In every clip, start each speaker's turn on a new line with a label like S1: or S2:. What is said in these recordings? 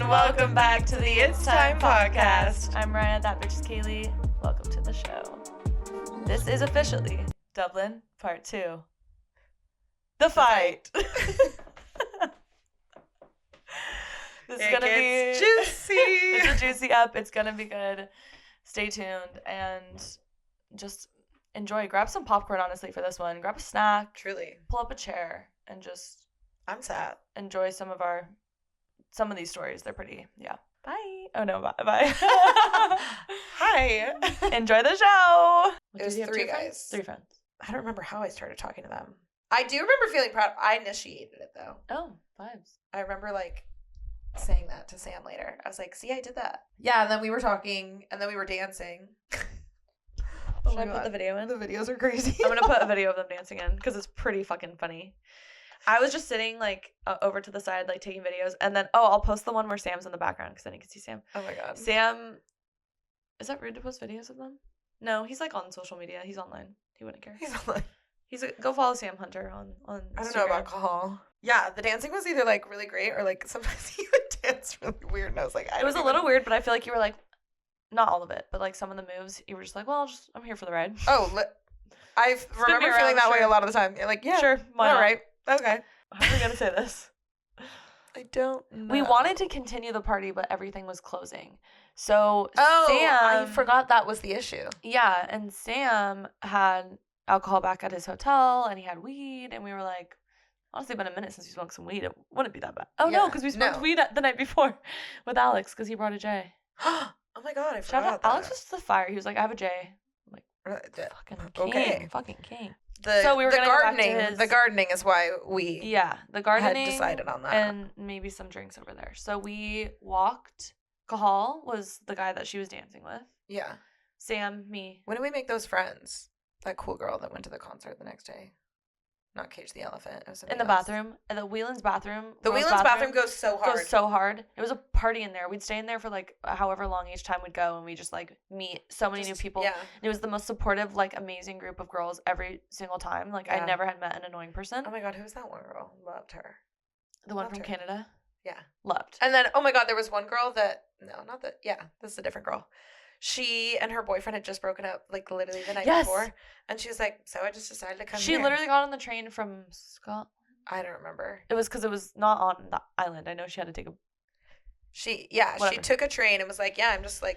S1: welcome back to the It's Time podcast.
S2: I'm Ryan, that bitch is Kaylee. Welcome to the show. This is officially Dublin Part 2. The fight. This is gonna be
S1: juicy.
S2: It's a juicy up. It's gonna be good. Stay tuned and just enjoy. Grab some popcorn, honestly, for this one. Grab a snack.
S1: Truly.
S2: Pull up a chair and just
S1: I'm sad.
S2: enjoy some of these stories. They're pretty, yeah. Bye. Oh no, bye.
S1: Hi.
S2: Enjoy the show.
S1: It was 3 guys.
S2: 3 friends.
S1: I don't remember how I started talking to them. I do remember feeling proud. I initiated it, though.
S2: Oh, vibes.
S1: I remember, saying that to Sam later. I was like, see, I did that. Yeah, and then we were talking, and then we were dancing.
S2: Should I put the video in?
S1: The videos are crazy.
S2: I'm going to put a video of them dancing in because it's pretty fucking funny. I was just sitting, over to the side, taking videos. And then, I'll post the one where Sam's in the background because then you can see Sam.
S1: Oh, my God.
S2: Sam, is that rude to post videos of them? No, he's, on social media. He's online. He wouldn't care.
S1: He's online.
S2: Go follow Sam Hunter on Instagram.
S1: I don't know about alcohol. Yeah, the dancing was either, really great or, sometimes he would dance really weird. And I was like,
S2: It was a little weird, but I feel like you were, not all of it, but, some of the moves, you were just well, I'm here for the ride.
S1: Oh, I remember feeling that way a lot of the time. You're like, yeah.
S2: Sure, why
S1: all
S2: not?
S1: right. Okay.
S2: How are we going to say this?
S1: I don't know.
S2: We wanted to continue the party, but everything was closing. So Sam...
S1: I forgot that was the issue.
S2: Yeah, and Sam had alcohol back at his hotel, and he had weed, and we were like, honestly, it's been a minute since we smoked some weed. It wouldn't be that bad. Oh,
S1: yeah,
S2: no, because we smoked weed the night before with Alex, because he brought a J.
S1: Oh, my God, I
S2: Shout
S1: forgot
S2: out,
S1: that.
S2: Alex was the fire. He was like, I have a J. I'm like, fucking king.
S1: Okay.
S2: Fucking king.
S1: So we were
S2: gonna go back to
S1: gardening.
S2: his...
S1: The gardening is why we
S2: the gardening
S1: had decided on that.
S2: And maybe some drinks over there. So we walked. Kahal was the guy that she was dancing with.
S1: Yeah.
S2: Sam, me.
S1: When did we make those friends? That cool girl that went to the concert the next day. Not Cage the Elephant. It was
S2: in the bathroom. In the Whelan's bathroom.
S1: The Whelan's bathroom goes so hard.
S2: Goes so hard. It was a party in there. We'd stay in there for however long each time we'd go, and we just meet so many new people.
S1: Yeah.
S2: And it was the most supportive, amazing group of girls every single time. I never had met an annoying person.
S1: Oh my God, who's that one girl? Loved her.
S2: The one from Canada?
S1: Yeah.
S2: Loved.
S1: And then, oh my God, there was one girl that, this is a different girl. She and her boyfriend had just broken up, literally the night before. And she was like, so I just decided to come here.
S2: She literally got on the train from Scotland.
S1: I don't remember.
S2: It was because it was not on the island. I know she had to take
S1: she took a train and was like, yeah, I'm just
S2: and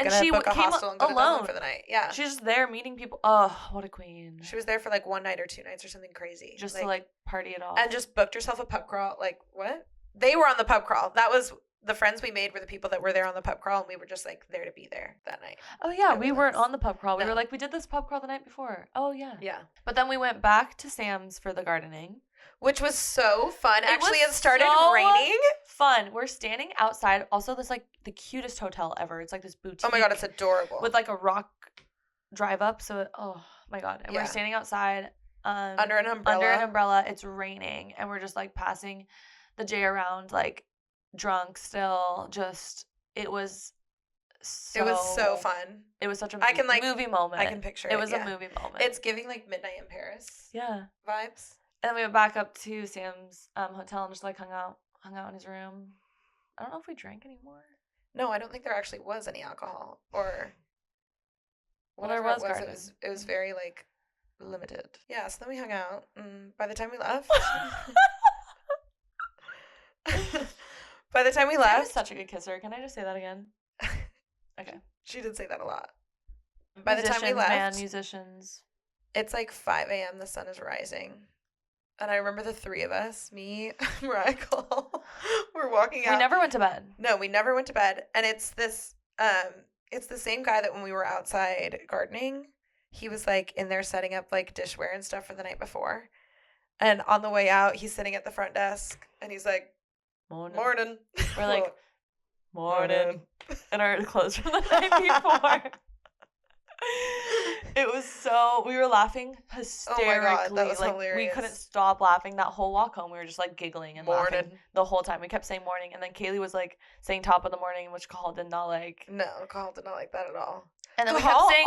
S1: gonna
S2: she
S1: book a
S2: came
S1: hostel and go to Dublin for the night. Yeah.
S2: She's just there meeting people. Oh, what a queen.
S1: She was there for 1 night or 2 nights or something crazy.
S2: Just to party it off.
S1: And just booked herself a pub crawl. What? They were on the pub crawl. That was the friends we made were the people that were there on the pub crawl, and we were just there to be there that night.
S2: Oh yeah, we weren't on the pub crawl. We
S1: No.
S2: were we did this pub crawl the night before. Oh yeah.
S1: Yeah.
S2: But then we went back to Sam's for the gardening.
S1: Which was so fun. Actually, it started
S2: so
S1: raining.
S2: Fun. We're standing outside. Also, this the cutest hotel ever. It's this boutique.
S1: Oh my God, it's adorable.
S2: With a rock drive up. So oh my God. And we're standing outside.
S1: Under an umbrella.
S2: It's raining, and we're just passing the J around drunk still. Just it was so
S1: fun.
S2: It was such a movie moment.
S1: I can picture it.
S2: It was a movie moment.
S1: It's giving Midnight in Paris.
S2: Yeah.
S1: Vibes.
S2: And then we went back up to Sam's hotel and just hung out in his room. I don't know if we drank anymore.
S1: No, I don't think there actually was any alcohol or whatever
S2: there was.
S1: It was. It was very limited. Yeah. So then we hung out, and by the time we left,
S2: Sam is such a good kisser. Can I just say that again? Okay.
S1: She did say that a lot. By the time we left,
S2: musicians.
S1: It's 5 a.m. The sun is rising. And I remember the 3 of us, me, Mariah Cole, we're walking out.
S2: We never went to bed.
S1: No, we never went to bed. And it's this, it's the same guy that when we were outside gardening, he was in there setting up dishware and stuff for the night before. And on the way out, he's sitting at the front desk and he's like, morning.
S2: We're morning. In our clothes from the night before. It was we were laughing hysterically.
S1: Oh my God, that was hilarious.
S2: We couldn't stop laughing that whole walk home. We were just giggling and laughing the whole time. We kept saying morning, and then Kaylee was saying top of the morning, which Kahal did not like.
S1: No, Kahal did not like that at all.
S2: And then
S1: Kahal
S2: we kept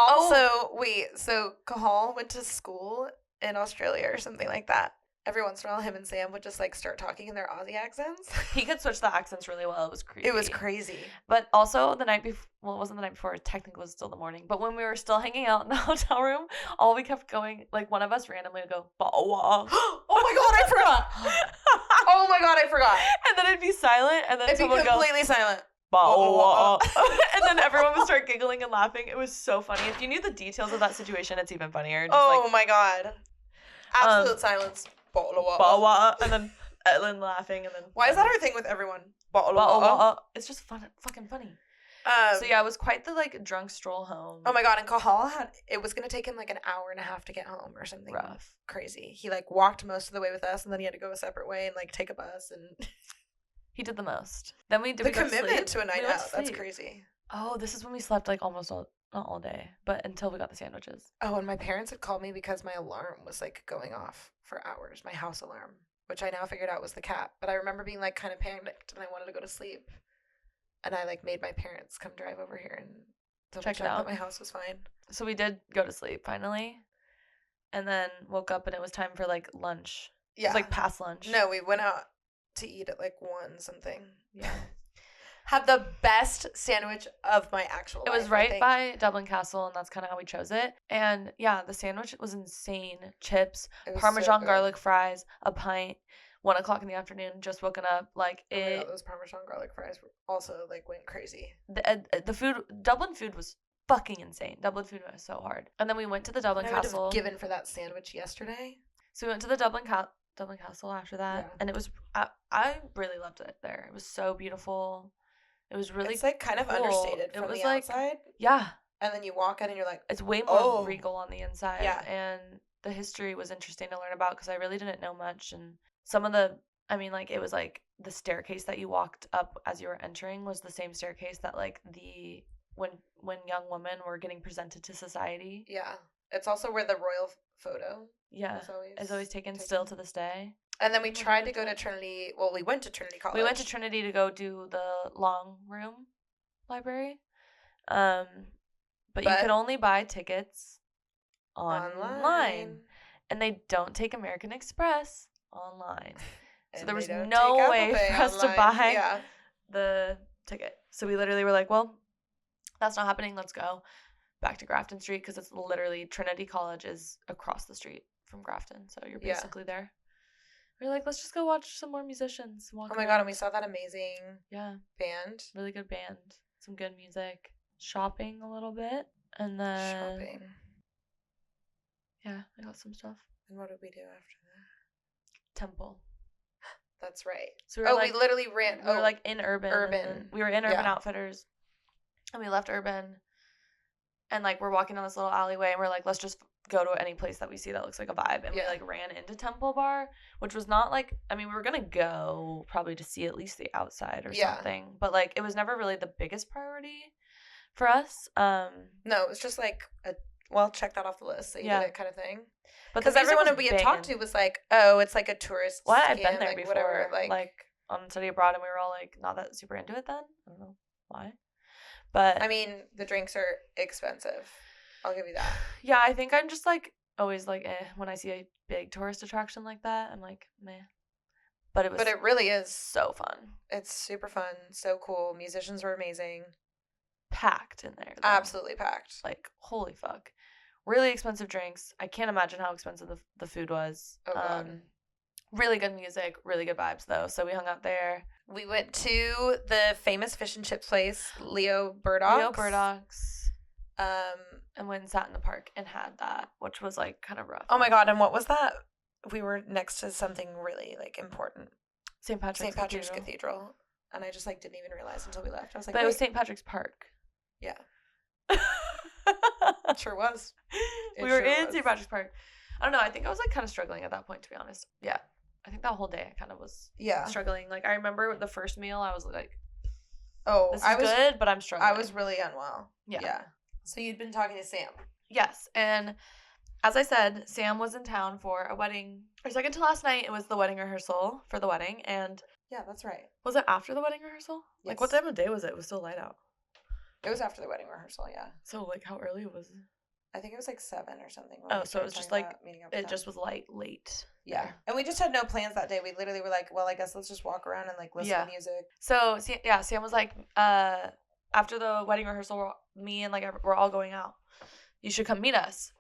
S2: saying
S1: so Kahal went to school in Australia or something like that. every once in a while, him and Sam would just like start talking in their Aussie accents.
S2: He could switch the accents really well. It was creepy.
S1: It was crazy.
S2: But also the night before, well, it wasn't the night before. Technically, it was still the morning. But when we were still hanging out in the hotel room, all we kept going, like one of us randomly would go, "Bawa."
S1: Oh my god, I forgot. Oh my god, I forgot.
S2: And then it'd be silent, and then
S1: It'd be
S2: someone would go,
S1: completely silent.
S2: "Bawa." And then everyone would start giggling and laughing. It was so funny. If you knew the details of that situation, it's even funnier. Just
S1: Oh my god. Absolute silence.
S2: Bawa. And then Ellen laughing, and then
S1: why is that our thing with everyone?
S2: It's just fucking funny.
S1: So
S2: So yeah, it was quite the like drunk stroll home.
S1: oh my god, and Kahal it was gonna take him like an hour and a half to get home or something
S2: Rough.
S1: crazy. He like walked most of the way with us, and then he had to go a separate way and like take a bus, and
S2: He did the most. Then we did
S1: the
S2: we go to
S1: commitment
S2: sleep?
S1: to a night
S2: We went
S1: out.
S2: to
S1: That's
S2: sleep.
S1: crazy.
S2: Oh, this is when we slept like almost all, not all day, but until we got the sandwiches.
S1: Oh, and my parents had called me because my alarm was like going off for hours, my house alarm, which I now figured out was the cat. But I remember being like kind of panicked and I wanted to go to sleep. And I like made my parents come drive over here and double
S2: Check it
S1: check
S2: out.
S1: that my house was fine.
S2: So we did go to sleep finally, and then woke up and it was time for like lunch. It
S1: Yeah.
S2: was like past lunch.
S1: No, we went out to eat at like 1 something.
S2: Yeah.
S1: Had the best sandwich of my actual
S2: It
S1: life.
S2: was
S1: I
S2: right
S1: think.
S2: by Dublin Castle, and that's kind of how we chose it. And yeah, the sandwich was insane. Chips,
S1: It was so
S2: Parmesan
S1: good.
S2: garlic fries, a pint. 1 o'clock in the afternoon, just woken up. Like
S1: Oh my
S2: it,
S1: God, those Parmesan garlic fries were also like went crazy.
S2: the food, Dublin food was fucking insane. Dublin food was so hard. And then we went to the Dublin
S1: I would
S2: Castle.
S1: have given for that sandwich yesterday.
S2: So we went to the Dublin Castle after that,
S1: Yeah.
S2: and it was I really loved it there. It was so beautiful. It was really
S1: It's like kind of
S2: cool.
S1: understated
S2: It
S1: from
S2: was
S1: the
S2: like-
S1: outside,
S2: yeah.
S1: and then you walk in and you're like,
S2: It's way more
S1: Oh.
S2: regal on the inside.
S1: Yeah.
S2: And the history was interesting to learn about because I really didn't know much. And some of I mean, like, it was like the staircase that you walked up as you were entering was the same staircase that, like, when young women were getting presented to society.
S1: yeah. It's also where the royal photo
S2: Yeah.
S1: is
S2: always taken still to this day.
S1: And then we
S2: When we
S1: tried to
S2: went
S1: go
S2: to-
S1: to Trinity. Well, we went to Trinity College.
S2: We went to Trinity to go do the long room library. But you
S1: But-
S2: could only buy tickets online. And they don't take American Express online. So
S1: And
S2: there
S1: they
S2: was
S1: don't
S2: no
S1: take Apple
S2: way
S1: Pay
S2: for us to
S1: online.
S2: buy
S1: Yeah.
S2: the ticket. So we literally were like, well, that's not happening. Let's go back to Grafton Street because it's literally Trinity College is across the street from Grafton. So you're
S1: Yeah.
S2: basically there. We are like, let's just go watch some more musicians. Walk
S1: Oh my God,
S2: around.
S1: and we saw that amazing
S2: Yeah,
S1: band.
S2: really good band. Some good music. Shopping a little bit. And then,
S1: Shopping.
S2: yeah, I got some stuff.
S1: And what did we do after that?
S2: Temple.
S1: That's right.
S2: So we were
S1: We literally ran.
S2: we were like in Urban. and
S1: Urban.
S2: then we were in Urban
S1: Yeah.
S2: Outfitters. And we left Urban. And like we're walking down this little alleyway and we're like, let's just go to any place that we see that looks like a vibe. And we
S1: Yeah.
S2: like ran into Temple Bar, which was not like, I mean, we were gonna go probably to see at least the outside or
S1: Yeah.
S2: something. But like it was never really the biggest priority for us.
S1: No, it was just like check that off the list. So you
S2: Yeah.
S1: did it kind of thing.
S2: But the
S1: Because
S2: music
S1: everyone
S2: was
S1: that we had talked to
S2: banging.
S1: was like, oh, it's like a tourist.
S2: Well, I'd been
S1: scam,
S2: there
S1: like,
S2: before,
S1: whatever.
S2: like on study abroad, and we were all like not that super into it then. I don't know why, but
S1: I mean, the drinks are expensive. I'll give you that.
S2: yeah, I think I'm just like always like when I see a big tourist attraction like that, I'm like meh. But it was
S1: But it really is.
S2: so fun,
S1: It's super fun. So cool. Musicians were amazing.
S2: packed in there. though.
S1: Absolutely packed.
S2: Like holy fuck, really expensive drinks. I can't imagine how expensive the food was.
S1: Oh, God.
S2: Really good music, really good vibes though. So we hung out there.
S1: We went to the famous fish and chips place, Leo Burdocks.
S2: Leo Burdocks.
S1: Um,
S2: And went and sat in the park and had that, which was like kind of rough.
S1: oh my God, and what was that? We were next to something really like important.
S2: St. Patrick's
S1: Cathedral. And I just like didn't even realize until we left. I was like,
S2: But it was
S1: wait.
S2: St. Patrick's Park.
S1: Yeah. It sure was. It
S2: We were
S1: sure
S2: in
S1: was.
S2: St. Patrick's Park. I don't know. I think I was like kind of struggling at that point, to be honest. Yeah. I think that whole day I kind of was
S1: Yeah.
S2: struggling. Like I remember the first meal, I was like,
S1: Oh,
S2: "This is
S1: I was
S2: good," but I'm struggling.
S1: I was really unwell.
S2: Yeah.
S1: So you'd been talking to Sam.
S2: Yes, and as I said, Sam was in town for a wedding. Or second to last night, it was the wedding rehearsal for the wedding, and
S1: Yeah, that's right.
S2: was it after the wedding rehearsal? Like what
S1: Yes.
S2: time of day was it? It was still light out.
S1: It was after the wedding rehearsal, yeah.
S2: So like how early was it?
S1: I think it was like 7 or something.
S2: Oh, so it was just like,
S1: meeting up with
S2: it
S1: them.
S2: just was like late.
S1: Yeah.
S2: there.
S1: And we just had no plans that day. We literally were like, well, I guess let's just walk around and like listen to music.
S2: So, Sam was like, after the wedding rehearsal, me and like we're all going out. You should come meet us.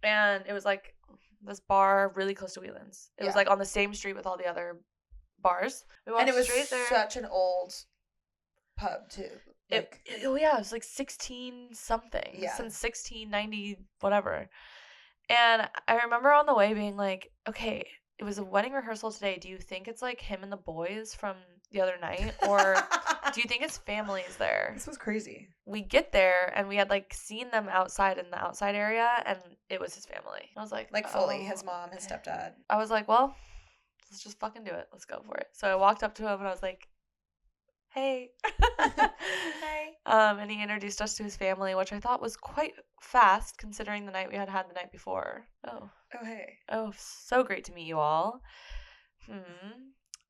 S2: And it was like this bar really close to Whelan's. It was like on the same street with all the other bars. We walked
S1: and it was
S2: straight there.
S1: such an old pub too. Like,
S2: it was like 16 something.
S1: Yeah.
S2: Since 1690 whatever. And I remember on the way being like, okay, it was a wedding rehearsal today. Do you think it's like him and the boys from the other night? Or do you think his family's there?
S1: This was crazy.
S2: We get there and we had like seen them outside in the outside area and it was his family. I was like
S1: fully, his mom, his stepdad.
S2: I was like, well, let's just fucking do it. Let's go for it. So I walked up to him and I was like, hey.
S1: Hey.
S2: And he introduced us to his family, which I thought was quite fast considering the night we had the night before. Oh,
S1: hey.
S2: Oh, so great to meet you all.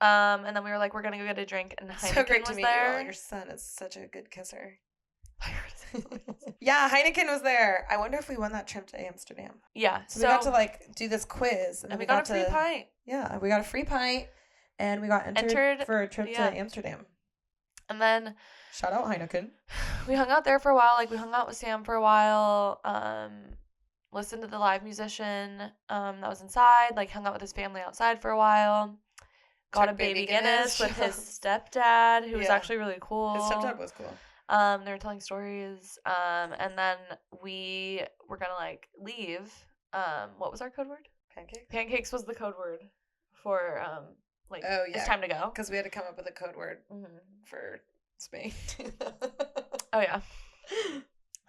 S2: And then we were like, we're gonna go get a drink, and Heineken
S1: so great to
S2: was
S1: meet
S2: there.
S1: You all. Your son is such a good kisser. Yeah, Heineken was there. I wonder if we won that trip to Amsterdam.
S2: Yeah,
S1: so we got to like do this quiz,
S2: and we got a free pint.
S1: Yeah, we got a free pint, and we got entered for a trip to Amsterdam.
S2: And then
S1: shout out Heineken.
S2: We hung out there for a while. Like we hung out with Sam for a while. Listened to the live musician that was inside. Like hung out with his family outside for a while. Got a baby Guinness with his stepdad, who was actually really cool.
S1: His stepdad was cool.
S2: They were telling stories. And then we were gonna like leave. What was our code word?
S1: Pancakes.
S2: Pancakes was the code word for like it's time to go.
S1: Because we had to come up with a code word for Spain.
S2: Oh yeah.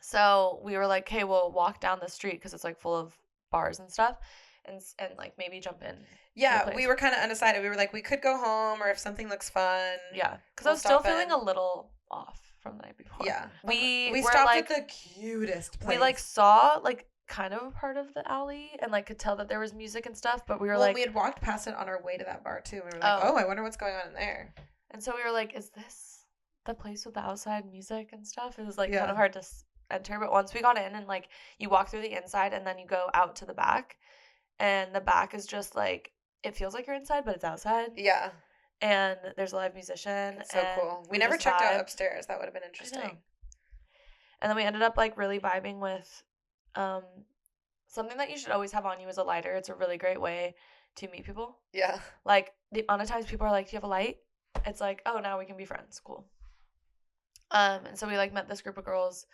S2: So we were like, "Okay, we'll walk down the street because it's like full of bars and stuff, and like maybe jump in."
S1: Yeah, we were kind of undecided. We were like, we could go home, or if something looks fun.
S2: Yeah, because I was still feeling a little off from the night before.
S1: Yeah,
S2: we
S1: stopped
S2: like,
S1: at the cutest place.
S2: We like saw like kind of a part of the alley and like could tell that there was music and stuff, but we were like,
S1: we had walked past it on our way to that bar too, and we were like, oh, I wonder what's going on in there.
S2: And so we were like, is this the place with the outside music and stuff? It was like kind of hard to enter, but once we got in and like you walk through the inside and then you go out to the back, and the back is just like it feels like you're inside, but it's outside.
S1: Yeah.
S2: And there's a live musician.
S1: It's so cool. We never checked out upstairs. That would have been interesting.
S2: And then we ended up like really vibing with something that you should always have on you is a lighter. It's a really great way to meet people.
S1: Yeah.
S2: Like the amount of times people are like, do you have a light? It's like, oh, now we can be friends. Cool. And so we like met this group of girls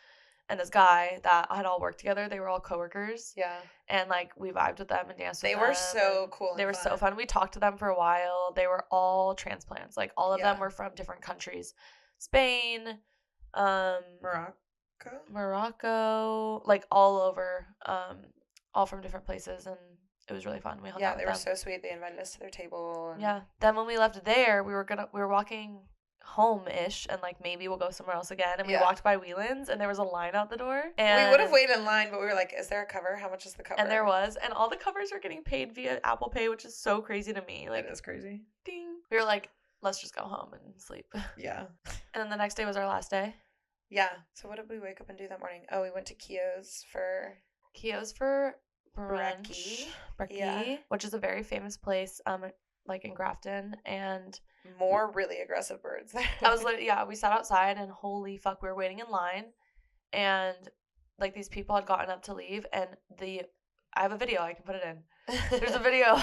S2: and this guy that had all worked together. They were all coworkers.
S1: Yeah. And like
S2: we vibed with them and danced with them.
S1: They were so cool.
S2: They were so fun. We talked to them for a while. They were all transplants. Like all of them were from different countries. Spain, Morocco, like all over, all from different places, and it was really fun. We hung out with them.
S1: They were so sweet. They invited us to their table. And...
S2: Yeah. Then when we left there, we were walking home-ish and like maybe we'll go somewhere else again, and we walked by Whelan's and there was a line out the door, and
S1: we would have waited in line, but we were like, is there a cover? How much is the cover?
S2: And there was, and all the covers are getting paid via Apple Pay, which is so crazy to me. Like,
S1: it is crazy.
S2: Ding. We were like, let's just go home and sleep.
S1: Yeah.
S2: And then the next day was our last day.
S1: Yeah. So what did we wake up and do that morning? Oh, we went to Keogh's for
S2: brunch. Brekkie, which is a very famous place like in Grafton, and
S1: more really aggressive birds there.
S2: I was literally, we sat outside and holy fuck, we were waiting in line, and like these people had gotten up to leave, and I have a video, I can put it in. There's a video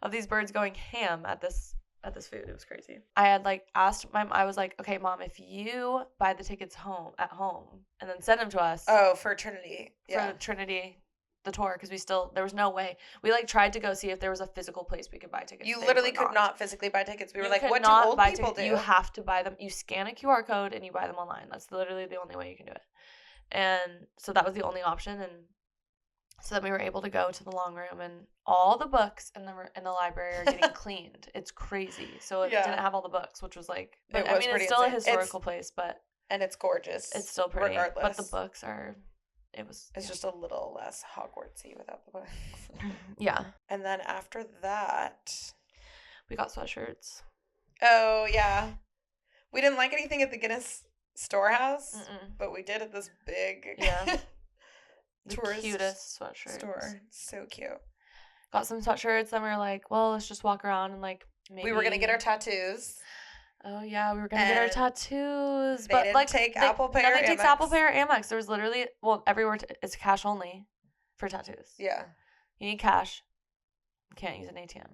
S2: of these birds going ham at this food. It was crazy. I had like asked I was like, okay, Mom, if you buy the tickets at home and then send them to us.
S1: Oh, for Trinity.
S2: For Trinity. The tour, because there was no way. We like tried to go see if there was a physical place we could buy tickets.
S1: You literally could not physically buy tickets. We were like, what do old people do?
S2: You have to buy them. You scan a QR code and you buy them online. That's literally the only way you can do it. And so that was the only option. And so then we were able to go to the long room, and all the books in the library are getting cleaned. It's crazy. So it didn't have all the books, which was like, but I mean, it's still a historical place,
S1: and it's gorgeous.
S2: It's still pretty,
S1: regardless.
S2: but the books are. It's
S1: just a little less Hogwartsy without the books.
S2: Yeah.
S1: And then after that,
S2: we got sweatshirts.
S1: Oh yeah, we didn't like anything at the Guinness storehouse, but we did at this big
S2: The
S1: tourist
S2: cutest sweatshirts.
S1: store. So cute.
S2: Got some sweatshirts. Then we were like, well, let's just walk around and like maybe.
S1: We were going to get our tattoos.
S2: Oh, yeah. We were going to get our tattoos.
S1: They
S2: but
S1: didn't
S2: like,
S1: take Apple Pay or
S2: nothing takes
S1: Amex.
S2: Apple Pay or Amex. There was literally, well, everywhere it's cash only for tattoos.
S1: Yeah.
S2: You need cash. You can't use an ATM.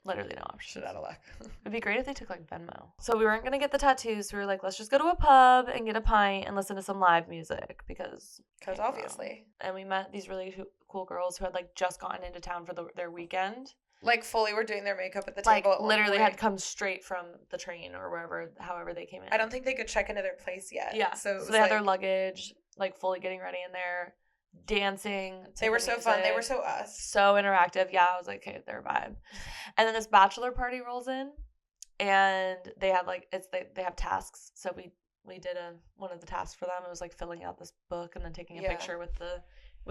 S2: Literally no option.
S1: Shit out of luck.
S2: It'd be great if they took like Venmo. So we weren't gonna get the tattoos. We were like, let's just go to a pub and get a pint and listen to some live music because
S1: obviously.
S2: And we met these really cool girls who had like just gotten into town for their weekend.
S1: Like fully were doing their makeup at the
S2: like,
S1: table.
S2: Literally had come straight from the train or however they came in.
S1: I don't think they could check into their place yet.
S2: Yeah. So they had their luggage, like fully getting ready in there, dancing.
S1: They were so fun. They were so us.
S2: So interactive. Yeah, I was like, okay, their vibe. And then this bachelor party rolls in, and they had like they have tasks. So we did one of the tasks for them. It was like filling out this book and then taking a picture with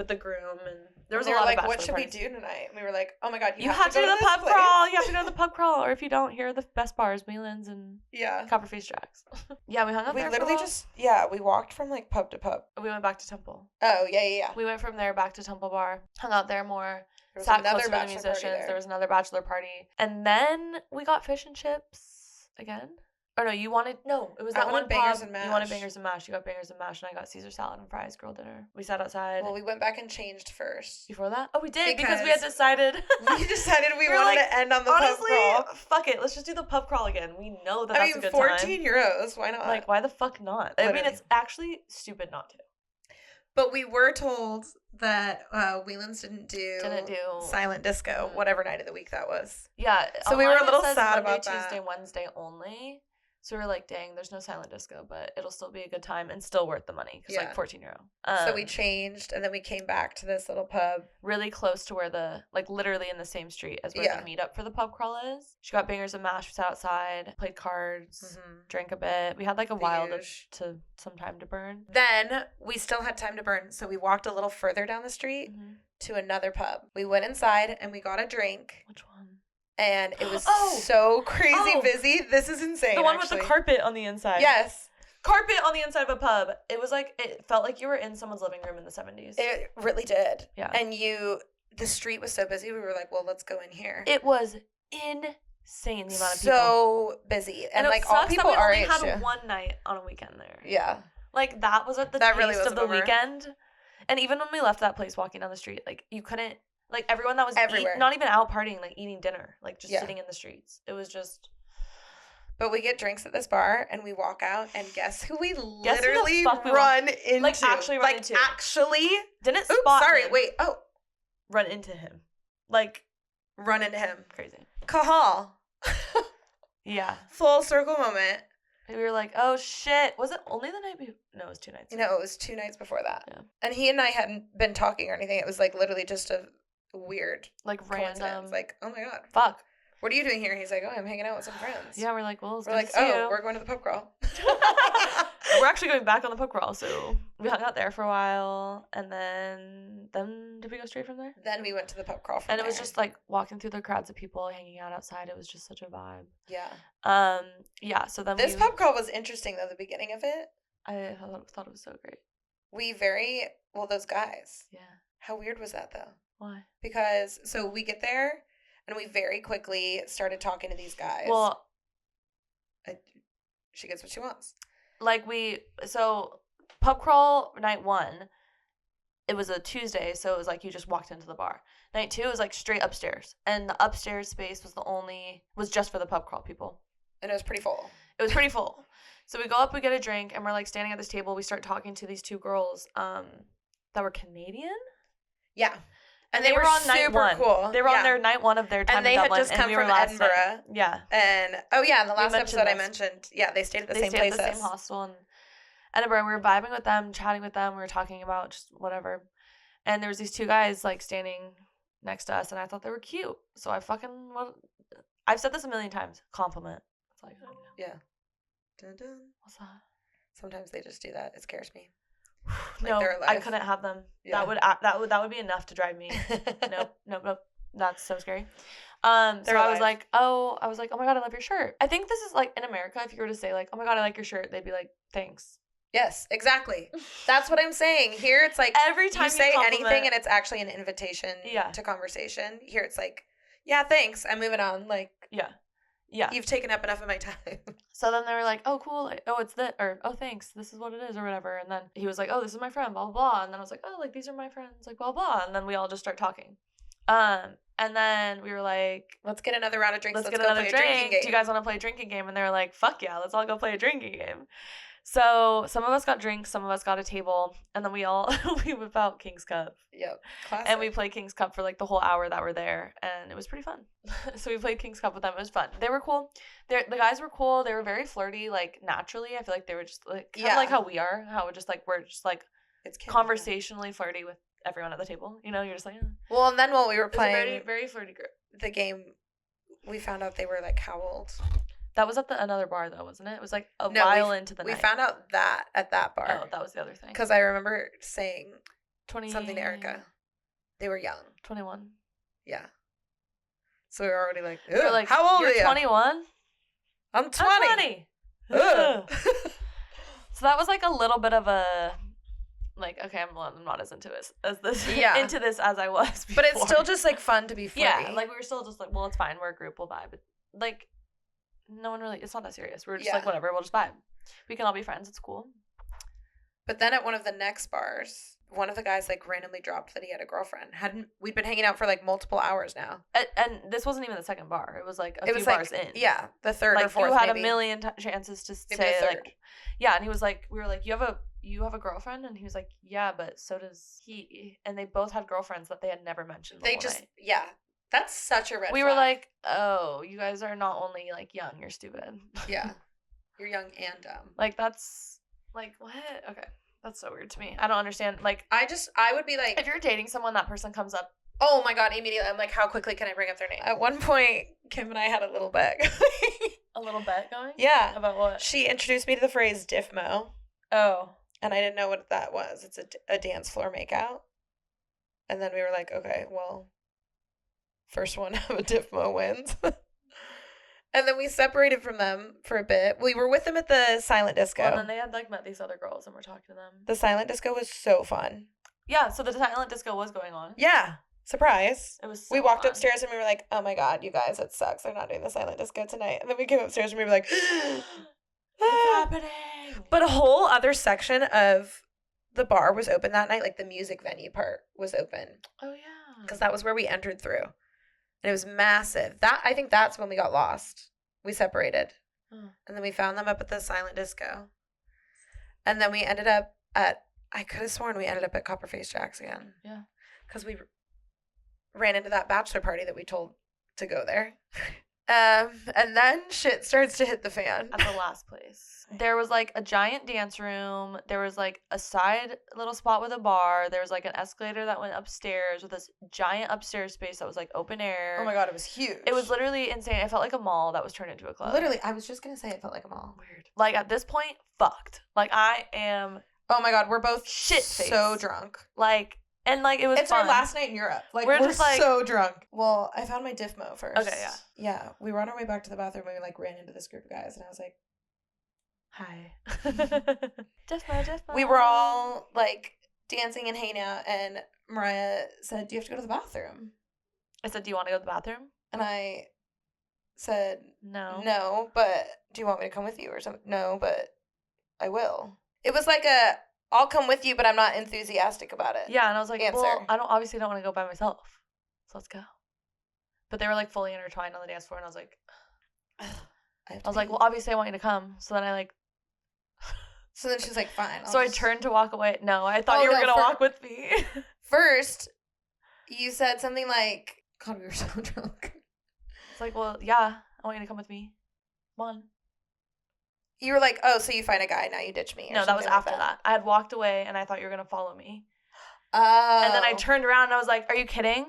S2: the groom, and there was a lot of bachelor
S1: what should
S2: parties.
S1: we do tonight? And we were like, oh my god, you
S2: have to
S1: go
S2: do
S1: to
S2: the pub
S1: place.
S2: crawl. You have to go to the pub crawl, or if you don't, here are the best bars, Whelan's and Copperface Jack's. Yeah, we hung out there. We literally
S1: we walked from like pub to pub.
S2: We went back to Temple.
S1: Oh yeah.
S2: We went from there back to Temple Bar, hung out there more.
S1: There was
S2: sat
S1: another
S2: closer to the musicians. There was another bachelor party, and then we got fish and chips again. Or no, it was that one
S1: bangers
S2: pub.
S1: And mash.
S2: You wanted bangers and mash. You got bangers and mash, and I got Caesar salad and fries, girl dinner. We sat outside.
S1: Well, we went back and changed first.
S2: Before that? Oh, we did because we had decided.
S1: We decided we wanted to end on the pub crawl.
S2: Fuck it. Let's just do the pub crawl again. We know that's a good
S1: 14 euros. Why not?
S2: Like, why the fuck not? Literally. I mean, it's actually stupid not to.
S1: But we were told that Whelan's didn't do silent disco, whatever night of the week that was.
S2: Yeah.
S1: So we were a little sad about
S2: that. Tuesday, Wednesday only. So we were like, dang, there's no silent disco, but it'll still be a good time and still worth the money because like 14 euro.
S1: So we changed and then we came back to this little pub.
S2: Really close to where literally in the same street as where the meetup for the pub crawl is. She got bangers and mash. We sat outside, played cards, drank a bit. We had like a while to some time to burn.
S1: Then we still had time to burn. So we walked a little further down the street to another pub. We went inside and we got a drink.
S2: Which one?
S1: And it was so crazy busy. This is insane.
S2: The one with the carpet on the inside.
S1: Yes.
S2: Carpet on the inside of a pub. It was like, it felt like you were in someone's living room in the 70s.
S1: It really did.
S2: Yeah.
S1: And the street was so busy. We were like, well, let's go in here.
S2: It was insane, the amount of people.
S1: So busy. And like all people our age.
S2: We only had one night on a weekend there.
S1: Yeah.
S2: Like that was at the taste of the weekend. And even when we left that place walking down the street, like you couldn't, like everyone that was
S1: everywhere,
S2: not even out partying, like eating dinner, like just sitting in the streets. It was just.
S1: But we get drinks at this bar and we walk out and guess who we literally run into?
S2: Like actually run into.
S1: Actually.
S2: Didn't spot him.
S1: Wait. Oh.
S2: Run into him. Like.
S1: Run into him.
S2: Crazy.
S1: Kahal.
S2: Yeah.
S1: Full circle moment.
S2: And we were like, oh shit. Was it only the night before? No, it was 2 nights.
S1: No, it was 2 nights before that.
S2: Yeah.
S1: And he and I hadn't been talking or anything. It was like literally just a weird,
S2: like random,
S1: like, oh my god,
S2: fuck,
S1: what are you doing here? He's like, oh, I'm hanging out with some friends.
S2: Yeah, we're like, well,
S1: we're like, oh, we're going to the pub crawl.
S2: We're actually going back on the pub crawl, so we hung out there for a while, and then did we go straight from there?
S1: Then we went to the pub crawl
S2: and it was just like walking through the crowds of people hanging out outside. It was just such a vibe.
S1: Yeah.
S2: Yeah. So then
S1: this pub crawl was interesting though. The beginning of it,
S2: I thought it was so great.
S1: Those guys.
S2: Yeah.
S1: How weird was that though?
S2: Why?
S1: Because so we get there and we very quickly started talking to these guys.
S2: Well,
S1: she gets what she wants.
S2: Like so pub crawl night 1, it was a Tuesday, so it was like you just walked into the bar. Night 2 was like straight upstairs, and the upstairs space was just for the pub crawl people.
S1: And it was pretty full.
S2: It was pretty full. So we go up, we get a drink, and we're like standing at this table. We start talking to these 2 girls that were Canadian.
S1: Yeah.
S2: And they were on night 1. Cool. They were on their night 1 of their time in Dublin.
S1: And they had just come from Edinburgh.
S2: Yeah.
S1: And, in the last episode I mentioned, they stayed at the same place. They stayed
S2: at the same hostel in Edinburgh. We were vibing with them, chatting with them. We were talking about just whatever. And there was these 2 guys, like, standing next to us, and I thought they were cute. So I've said this a million times. Compliment. That's all you gotta do.
S1: Yeah. Dun, dun.
S2: What's that?
S1: Sometimes they just do that. It scares me.
S2: No, I couldn't have them. Yeah. That would be enough to drive me. Nope. That's so scary. So I was like, oh my god, I love your shirt. I think this is like in America, if you were to say like, oh my god, I like your shirt, they'd be like, thanks.
S1: Yes, exactly. That's what I'm saying. Here it's like
S2: Every time
S1: you say
S2: compliment,
S1: anything and it's actually an invitation
S2: Yeah.
S1: to conversation. Here it's like, yeah, thanks. I'm moving on. Like,
S2: Yeah. Yeah.
S1: you've taken up enough of my time.
S2: So then they were like, oh, cool. Like, oh, it's this. Or, oh, thanks. This is what it is or whatever. And then he was like, oh, this is my friend, blah, blah, blah. And then I was like, oh, like, these are my friends, like, blah, blah. And then we all just start talking. And then we were like,
S1: Let's get another round of drinks.
S2: let's
S1: Let's
S2: get
S1: go
S2: another
S1: play a drinking
S2: drink.
S1: game.
S2: Do you guys want to play a drinking game? And they were like, fuck yeah, let's all go play a drinking game. So some of us got drinks, some of us got a table, and then we all we whip out King's Cup.
S1: Yep. Classic.
S2: And we played King's Cup for like the whole hour that we're there, and it was pretty fun. So we played King's Cup with them. It was fun. They were cool. The guys were cool. They were very flirty, like naturally. I feel like they were just like kind of like how we are. How we're just like
S1: it's
S2: conversationally flirty with everyone at the table. You know, you're just like.
S1: Well, and then while we were playing
S2: very very flirty group.
S1: The game, we found out they were like how old?
S2: That was at another bar though, wasn't it? It was like a while into the night.
S1: We found out that at that bar.
S2: Oh, that was the other thing.
S1: Because I remember saying
S2: 20
S1: something to Erica. They were young.
S2: 21.
S1: Yeah. So we were already like,
S2: we were like,
S1: how old are you?
S2: You're 21?
S1: I'm 20.
S2: So that was like a little bit of a like, okay, I'm not as into this as I was before.
S1: But it's still just like fun to be flirty.
S2: Yeah, like we were still just like, well, it's fine, we're a group, we'll vibe. But like no one really, it's not that serious. We're just like, whatever, we'll just vibe. We can all be friends, it's cool.
S1: But then at one of the next bars, one of the guys like randomly dropped that he had a girlfriend. We'd been hanging out for like multiple hours now.
S2: And this wasn't even the second bar. It was like a few bars in.
S1: Yeah, the third
S2: like,
S1: or fourth.
S2: You had
S1: maybe.
S2: a million chances to
S1: maybe
S2: say like, yeah. And he was like, we were like, you have a girlfriend, and he was like, yeah, but so does he. And they both had girlfriends that they had never mentioned.
S1: They just night. That's such a red.
S2: We were like, oh, you guys are not only like young, you're stupid.
S1: Yeah, you're young and dumb.
S2: Like that's like what? Okay. That's so weird to me. I don't understand. Like,
S1: I would be like,
S2: if you're dating someone, that person comes up.
S1: Oh my god! Immediately, I'm like, how quickly can I bring up their name? At one point, Kim and I had a little bet.
S2: A little bet going?
S1: Yeah.
S2: About what?
S1: She introduced me to the phrase "diffmo."
S2: Oh.
S1: And I didn't know what that was. It's a dance floor makeout. And then we were like, okay, well, first one to have a diffmo wins. And then we separated from them for a bit. We were with them at the silent disco.
S2: Well, and then they had like met these other girls and we're talking to them.
S1: The silent disco was so fun.
S2: Yeah, so the silent disco was going on.
S1: Yeah. Surprise.
S2: It was so
S1: We walked
S2: fun.
S1: upstairs and we were like, oh my god, you guys, it sucks. They're not doing the silent disco tonight. And then we came upstairs and we were like,
S2: what's happening?
S1: But a whole other section of the bar was open that night. Like the music venue part was open.
S2: Oh, yeah.
S1: Because that was where we entered through. And it was massive. I think that's when we got lost. We separated.
S2: Oh.
S1: And then we found them up at the silent disco. And then we ended up I could have sworn we ended up at Copperface Jack's again.
S2: Yeah.
S1: Because we ran into that bachelor party that we told to go there. And then shit starts to hit the fan.
S2: At the last place. There was like a giant dance room. There was like a side little spot with a bar. There was like an escalator that went upstairs with this giant upstairs space that was like open air.
S1: Oh my god, it was huge.
S2: It was literally insane. It felt like a mall that was turned into a club.
S1: Literally, I was just going to say it felt like a mall.
S2: Weird. Like at this point, fucked. Like I am.
S1: Oh my god, we're both
S2: shit-faced.
S1: So drunk.
S2: Like. And, like, it was
S1: It's
S2: fun.
S1: our last night in Europe. Like, we're just, like, so drunk. Well, I found my Diffmo first.
S2: Okay, yeah.
S1: Yeah, we were on our way back to the bathroom and we, like, ran into this group of guys. And I was like,
S2: hi. Diffmo.
S1: We were all, like, dancing and hanging out. And Mariah said, do you have to go to the bathroom?
S2: I said, do you want to go to the bathroom?
S1: And I said,
S2: no,
S1: but do you want me to come with you or something? No, but I will. It was like I'll come with you, but I'm not enthusiastic about it.
S2: Yeah, and I was like,
S1: answer.
S2: Well, I obviously don't want to go by myself. So let's go. But they were like fully intertwined on the dance floor, and I was like, I was like, well, obviously I want you to come. So then I like.
S1: So then she's like, fine.
S2: I turned to walk away. No, I thought you were gonna walk with me.
S1: First, you said something like, God, we were so drunk.
S2: It's like, well, yeah, I want you to come with me. Come on.
S1: You were like, oh, so you find a guy, now you ditch me.
S2: No, that was after that. I had walked away, and I thought you were going to follow me.
S1: Oh.
S2: And then I turned around, and I was like, are you kidding?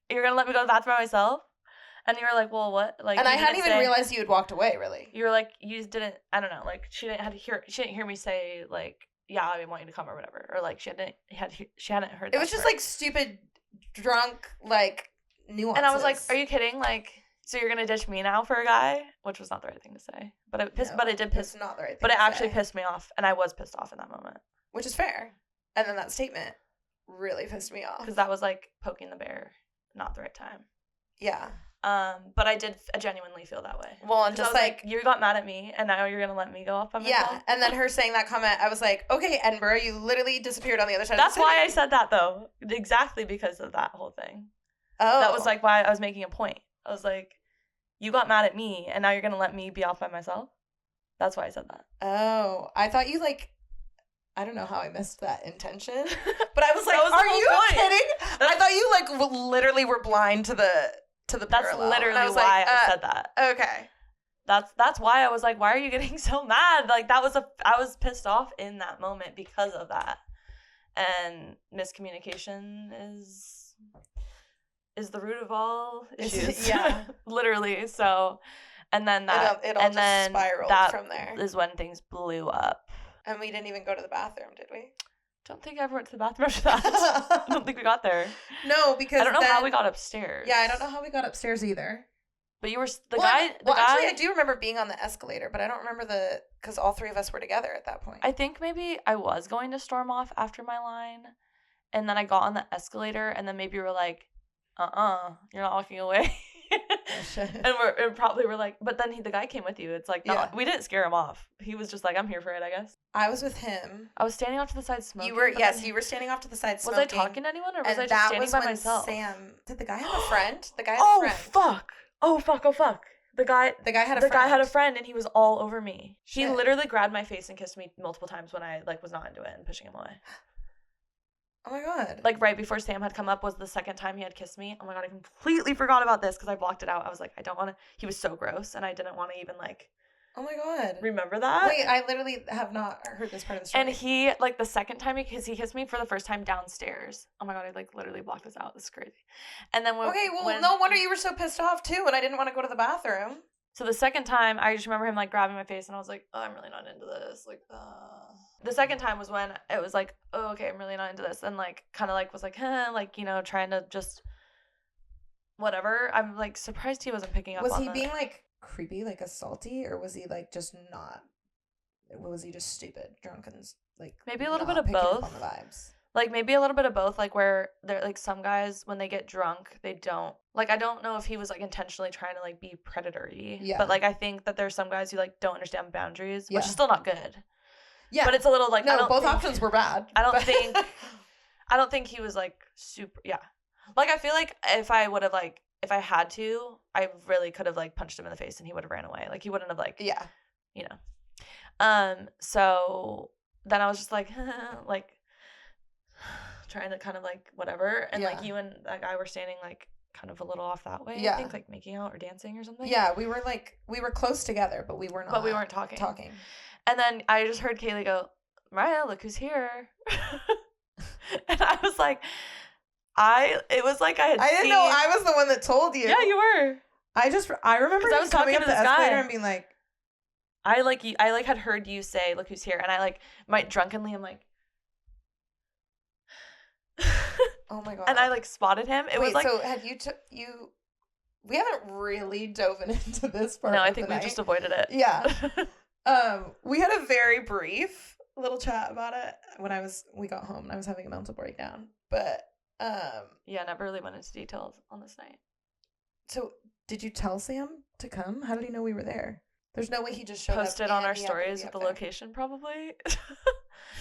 S2: You're going to let me go to the bathroom by myself? And you were like, well, what? Like,
S1: and I hadn't even realized you had walked away, really.
S2: You were like, you just didn't, I don't know, like, she didn't hear me say, like, yeah, I want you to come or whatever. Or, like, she hadn't heard that.
S1: It was just, like, stupid, drunk, like, nuances.
S2: And I was like, are you kidding? Like, So you're gonna ditch me now for a guy, which was not the right thing to say, but it pissed.
S1: No,
S2: but it did piss.
S1: It's not the right thing.
S2: But it
S1: to
S2: actually
S1: say.
S2: pissed me off, and I was pissed off in that moment.
S1: Which is fair. And then that statement really pissed me off
S2: because that was like poking the bear, not the right time.
S1: Yeah.
S2: But I did genuinely feel that way.
S1: Well, and just like
S2: you got mad at me, and now you're gonna let me go off by myself.
S1: Yeah, and then her saying that comment, I was like, okay, Edinburgh, you literally disappeared on the other side.
S2: That's
S1: of the city.
S2: why I said that though, exactly because of that whole thing.
S1: Oh,
S2: that was like why I was making a point. I was like, you got mad at me, and now you're gonna let me be off by myself. That's why I said that.
S1: Oh, I thought you like. I don't know how I missed that intention, but I was like,
S2: was
S1: "Are you kidding?" I thought you like literally were blind to the
S2: That's
S1: parallel.
S2: literally why I said that.
S1: Okay.
S2: That's why I was like, why are you getting so mad? Like I was pissed off in that moment because of that. And miscommunication is the root of all issues.
S1: Yeah.
S2: Literally. So and then that
S1: it all
S2: and
S1: just
S2: then
S1: spiraled
S2: that
S1: from there.
S2: Is when things blew up.
S1: And we didn't even go to the bathroom, did we?
S2: Don't think I ever went to the bathroom after that. I don't think we got there.
S1: No, because
S2: I don't know how we got upstairs.
S1: Yeah, I don't know how we got upstairs either.
S2: But you were
S1: actually, I do remember being on the escalator, but I don't remember because all three of us were together at that point.
S2: I think maybe I was going to storm off after my line, and then I got on the escalator, and then maybe you were like, you're not walking away. And probably were like, but then the guy came with you. It's like, we didn't scare him off. He was just like, I'm here for it, I guess.
S1: I was with him.
S2: I was standing off to the side smoking.
S1: You were standing off to the side smoking.
S2: Was I talking to anyone, or was I just standing by myself?
S1: Did the guy have a friend? The guy had
S2: a
S1: friend.
S2: Oh fuck. The guy had a friend, and he was all over me. He literally grabbed my face and kissed me multiple times when I was not into it and pushing him away.
S1: Oh my god.
S2: Like right before Sam had come up was the second time he had kissed me. Oh my god, I completely forgot about this because I blocked it out. I was like, I don't want to. He was so gross, and I didn't want to even
S1: Oh my god.
S2: Remember that?
S1: Wait, I literally have not heard this part of the story.
S2: And he the second time he kissed me for the first time downstairs. Oh my god, I literally blocked this out. This is crazy. And then when
S1: no wonder you were so pissed off too, and I didn't want to go to the bathroom.
S2: So the second time, I just remember him grabbing my face, and I was like, oh, I'm really not into this. The second time was when it was like, oh, okay, I'm really not into this, and kind of was trying to just whatever. I'm surprised he wasn't picking up.
S1: Was he being creepy, assaulty, or was he just not? Was he just stupid, drunk, and
S2: maybe a little bit of both?
S1: On the vibes.
S2: Maybe a little bit of both, where they're some guys when they get drunk they don't I don't know if he was intentionally trying to be predatory.
S1: Yeah.
S2: But I think that there's some guys who don't understand boundaries, which is still not good.
S1: Yeah.
S2: But it's a little
S1: no, both options were bad.
S2: I don't think he was super. Yeah. I feel if I would have if I had to, I really could have punched him in the face and he would have ran away. He wouldn't have
S1: yeah.
S2: You know. So then I was just trying to kind of whatever, and you and that guy were standing kind of a little off that way.
S1: Yeah.
S2: I think making out or dancing or something.
S1: Yeah, we were close together, but we were not.
S2: But we weren't talking. And then I just heard Kaylee go, Mariah, look who's here. And I was like, it was I had
S1: I didn't know I was the one that told you.
S2: Yeah, you were.
S1: I remember I was coming up the escalator and being like,
S2: I had heard you say, look who's here, and I might drunkenly I'm like,
S1: oh my god.
S2: And I spotted him. It was
S1: so had you we haven't really dove into this part.
S2: No, I think we just avoided it.
S1: Yeah. We had a very brief little chat about it when we got home and I was having a mental breakdown. But
S2: yeah, never really went into details on this night.
S1: So did you tell Sam to come? How did he know we were there? There's no way he just
S2: posted on our stories with the location, probably.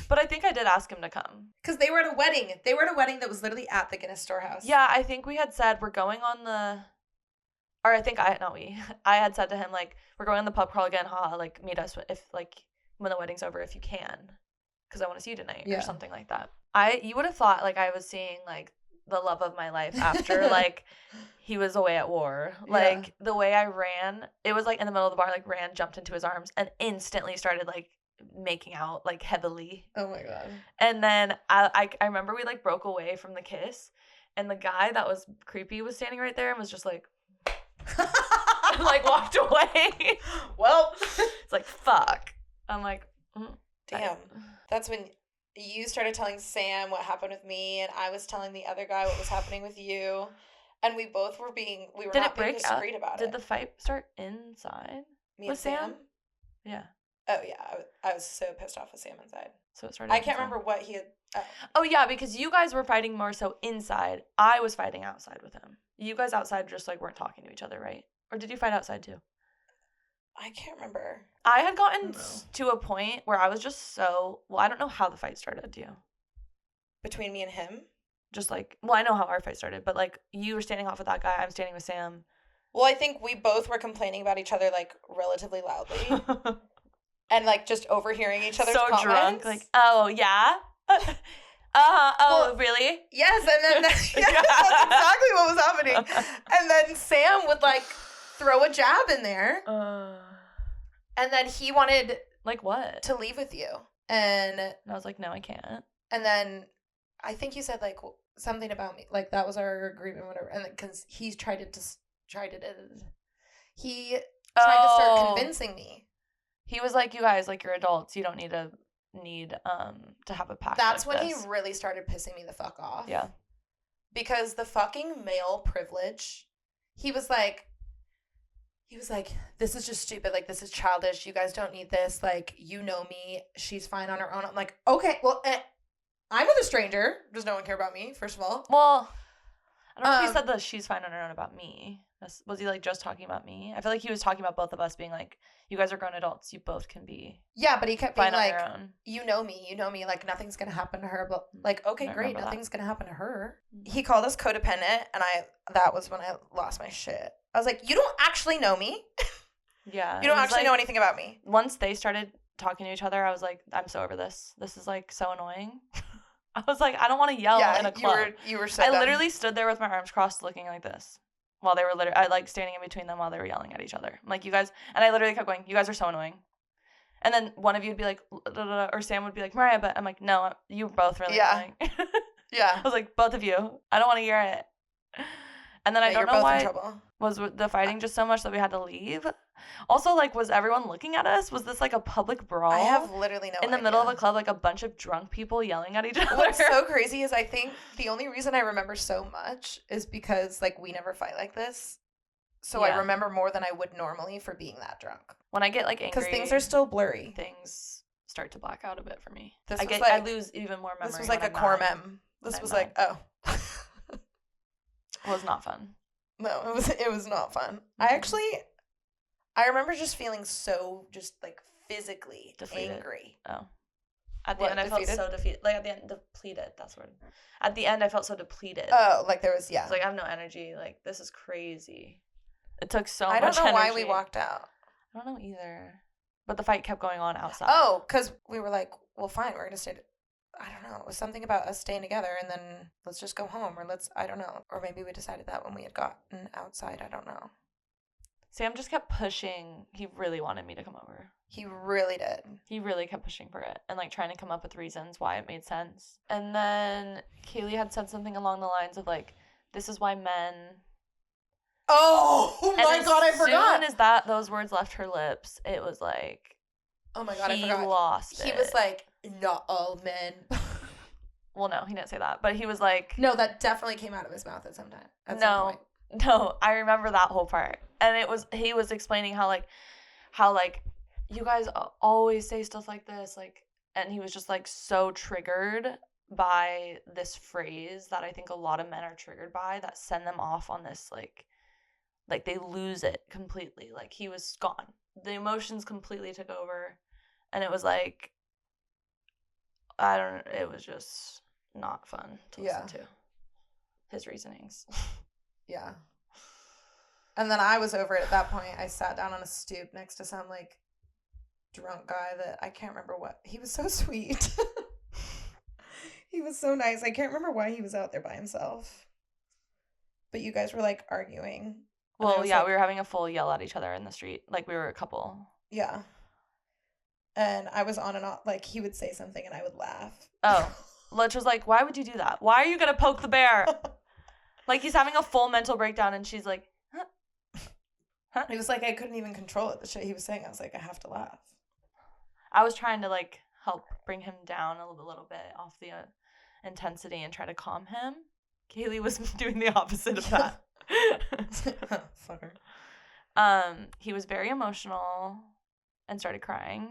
S2: But I think I did ask him to come.
S1: Because they were at a wedding. They were at a wedding that was literally at the Guinness Storehouse.
S2: Yeah, I think we had said we're going on the... Or I think I had said to him, we're going on the pub crawl again, meet us if, when the wedding's over, if you can. Because I want to see you tonight, or something like that. You would have thought, I was seeing, the love of my life after, he was away at war. The way I ran, it was, in the middle of the bar, ran, jumped into his arms, and instantly started, making out, heavily.
S1: Oh, my God.
S2: And then I remember we, broke away from the kiss, and the guy that was creepy was standing right there and was just and, walked away.
S1: Well,
S2: it's fuck. I'm
S1: damn. That's when you started telling Sam what happened with me, and I was telling the other guy what was happening with you. And we were
S2: Did
S1: not
S2: it
S1: being
S2: break out?
S1: discreet about
S2: Did
S1: it.
S2: the fight start inside
S1: Me
S2: with
S1: and Sam?
S2: Yeah.
S1: Oh, yeah. I was so pissed off with Sam inside.
S2: So it started
S1: I can't
S2: inside.
S1: remember what he had...
S2: Oh, yeah, because you guys were fighting more so inside. I was fighting outside with him. You guys outside just, like, weren't talking to each other, right? Or did you fight outside, too?
S1: I can't remember.
S2: I had gotten to a point where I was just so... Well, I don't know how the fight started, do you?
S1: Between me and him?
S2: Just, like... Well, I know how our fight started, but, like, you were standing off with that guy. I'm standing with Sam.
S1: Well, I think we both were complaining about each other, like, relatively loudly. And, like, just overhearing each other's comments.
S2: So drunk. Like, oh, yeah? Really?
S1: Yes, and then that's exactly what was happening. And then Sam would, like, throw a jab in there. And then he wanted...
S2: Like what?
S1: To leave with you. And
S2: I was like, no, I can't.
S1: And then I think you said, like, something about me. Like, that was our agreement, whatever. And because he tried to start convincing me.
S2: He was like, you guys, like, you're adults. You don't need to have a pact.
S1: That's
S2: like
S1: when
S2: this.
S1: he really started pissing me the fuck off.
S2: Yeah.
S1: Because the fucking male privilege, he was like, this is just stupid. Like, this is childish. You guys don't need this. Like, you know me. She's fine on her own. I'm like, okay, well, I'm with a stranger. Does no one care about me, first of all?
S2: Well, I don't know if he said that she's fine on her own about me. Was he, like, just talking about me? I feel like he was talking about both of us being like, you guys are grown adults. You both can be.
S1: Yeah, but he kept being like,
S2: on your own.
S1: you know me. Like, nothing's going to happen to her. But, like, okay, great. Nothing's going to happen to her. He called us codependent, and that was when I lost my shit. I was like, you don't actually know me.
S2: Yeah.
S1: You don't actually know anything about me.
S2: Once they started talking to each other, I was like, I'm so over this. This is, like, so annoying. I was like, I don't want to yell in a club.
S1: You were so
S2: I
S1: dumb.
S2: literally stood there with my arms crossed looking like this. While they were I like standing in between them while they were yelling at each other. I'm like, you guys, and I literally kept going, you guys are so annoying. And then one of you would be like, or Sam would be like, Mariah, but I'm like, no, you're both really annoying.
S1: Yeah.
S2: I was like, both of you. I don't want to hear it. And then I don't know why. Was the fighting just so much that we had to leave? Also, like, was everyone looking at us? Was this like a public brawl?
S1: I have literally no idea.
S2: In the middle of a club, like a bunch of drunk people yelling at each other.
S1: What's so crazy is I think the only reason I remember so much is because, like, we never fight like this. So I remember more than I would normally for being that drunk.
S2: When I get, like, angry.
S1: Because things are still blurry.
S2: Things start to black out a bit for me.
S1: I
S2: lose even more memory.
S1: This was like a core mem. This was like, oh.
S2: It was not fun.
S1: No, it was not fun. I remember just feeling so like physically
S2: defeated.
S1: Angry.
S2: Oh. At the end, I felt so defeated. Like, at the end, depleted. That's the word. At the end, I felt so depleted.
S1: Oh, like there was, yeah.
S2: It's like, I have no energy. Like, this is crazy. It took so much
S1: energy. I don't know why we
S2: energy.
S1: walked out.
S2: I don't know either. But the fight kept going on outside.
S1: Oh, because we were like, well, fine, we're going to stay. I don't know. It was something about us staying together and then let's just go home, or I don't know. Or maybe we decided that when we had gotten outside. I don't know.
S2: Sam just kept pushing. He really wanted me to come over.
S1: He really did.
S2: He really kept pushing for it and, like, trying to come up with reasons why it made sense. And then Kaylee had said something along the lines of, like, this is why men...
S1: Oh my God, I forgot.
S2: As soon as those words left her lips, it was like...
S1: Oh my God, I forgot.
S2: He lost it.
S1: He was like, not all men.
S2: Well, no, he didn't say that. But he was like...
S1: No, that definitely came out of his mouth at some time.
S2: No, I remember that whole part. And he was explaining how you guys always say stuff like this, like, and he was just, like, so triggered by this phrase that I think a lot of men are triggered by, that send them off on this, like they lose it completely. Like, he was gone. The emotions completely took over, and it was like, it was just not fun to listen to. His reasonings.
S1: Yeah. And then I was over it at that point. I sat down on a stoop next to some, like, drunk guy that I can't remember what. He was so sweet. He was so nice. I can't remember why he was out there by himself. But you guys were, like, arguing.
S2: Well, yeah, we were having a full yell at each other in the street. Like, we were a couple.
S1: Yeah. And I was on and off. Like, he would say something and I would laugh.
S2: Oh. Lutch was like, why would you do that? Why are you going to poke the bear? Like, he's having a full mental breakdown, and she's like, huh?
S1: It was like I couldn't even control it, the shit he was saying. I was like, I have to laugh.
S2: I was trying to, like, help bring him down a little bit off the intensity and try to calm him. Kaylee was doing the opposite of that.
S1: Fucker.
S2: He was very emotional and started crying,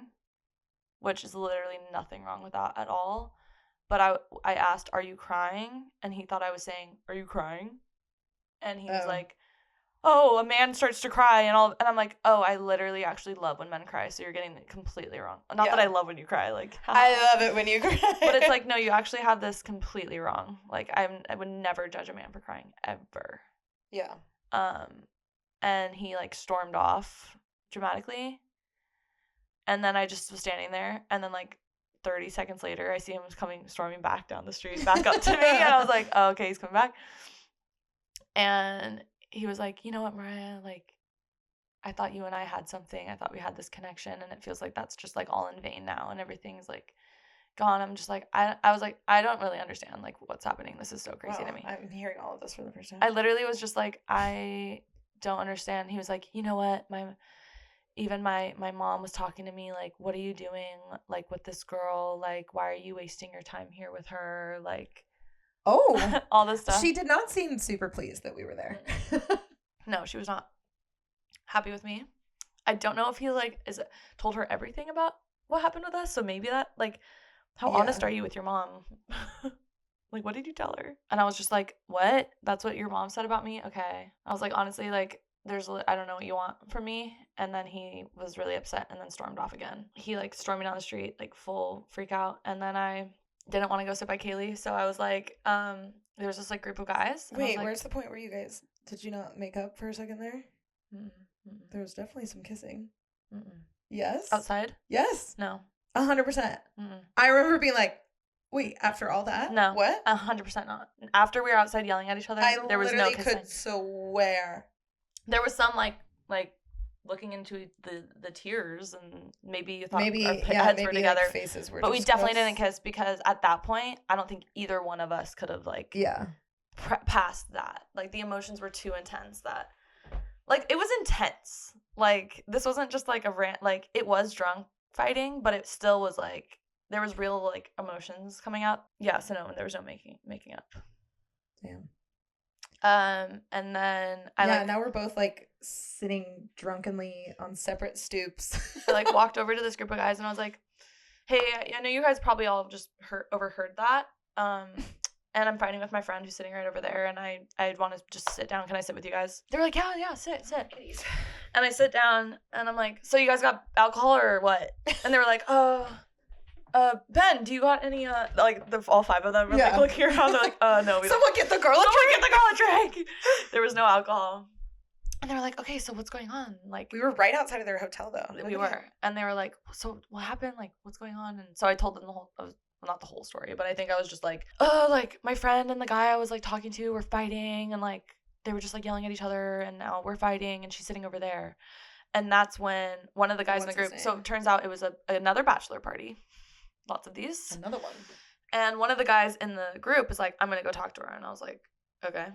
S2: which is literally nothing wrong with that at all. But I asked, "Are you crying?" And he thought I was saying, "Are you crying?" And he was like, "Oh, a man starts to cry," and I'm like, "Oh, I literally actually love when men cry, so you're getting it completely wrong." Not that I love when you cry, like
S1: I love it when you cry.
S2: But it's like, no, you actually have this completely wrong. Like I would never judge a man for crying ever.
S1: Yeah.
S2: And he like stormed off dramatically. And then I just was standing there, and then like 30 seconds later, I see him storming back down the street, back up to me, and I was like, oh, okay, he's coming back. And he was like, "You know what, Mariah, like, I thought you and I had something. I thought we had this connection, and it feels like that's just like all in vain now, and everything's like gone." I'm just like, I was like, I don't really understand like what's happening. This is so crazy to me.
S1: I'm hearing all of this for the first time.
S2: I literally was just like, I don't understand. He was like, "You know what, my mom was talking to me, like, what are you doing, like, with this girl? Like, why are you wasting your time here with her? Like, all this stuff."
S1: She did not seem super pleased that we were there.
S2: No, she was not happy with me. I don't know if he, like, told her everything about what happened with us, so maybe that, like, how honest are you with your mom? Like, what did you tell her? And I was just like, what? That's what your mom said about me? Okay. I was like, honestly, like, I don't know what you want from me. And then he was really upset and then stormed off again. He like stormed me down the street, like full freak out. And then I didn't want to go sit by Kaylee. So I was like, there was this like group of guys.
S1: Wait, where's the point where you guys, did you not make up for a second there? There was definitely some kissing. Yes?
S2: Outside?
S1: Yes.
S2: No.
S1: 100%. I remember being like, wait, after all that?
S2: No.
S1: What?
S2: 100% not. After we were outside yelling at each other, there was no kissing. I
S1: could swear.
S2: There was some like looking into the tears, and maybe you thought our heads were together,
S1: like faces were,
S2: but we definitely didn't kiss, because at that point I don't think either one of us could have like passed that. Like the emotions were too intense. That like it was intense. Like this wasn't just like a rant. Like it was drunk fighting, but it still was like there was real like emotions coming out. Yeah, so no, there was no making up.
S1: Damn.
S2: And then
S1: now we're both like sitting drunkenly on separate stoops.
S2: I like walked over to this group of guys and I was like, "Hey, I know you guys probably all just overheard that. And I'm fighting with my friend who's sitting right over there, and I want to just sit down. Can I sit with you guys?" They were like, "Yeah, sit." And I sit down and I'm like, "So you guys got alcohol or what?" And they were like, Ben, do you got any, like, all five of them were, like, looking around, they're like, no, we don't.
S1: Someone get the girl a
S2: drink! There was no alcohol. And they were like, "Okay, so what's going on?" Like,
S1: we were right outside of their hotel, though.
S2: We were. And they were like, "So what happened? Like, what's going on?" And so I told them not the whole story, but I think I was just like, like, my friend and the guy I was, like, talking to were fighting, and, like, they were just, like, yelling at each other, and now we're fighting, and she's sitting over there. And that's when one of the guys in the group, so it turns out it was another bachelor party. Lots of these.
S1: Another one.
S2: And one of the guys in the group was like, "I'm going to go talk to her." And I was like, "Okay."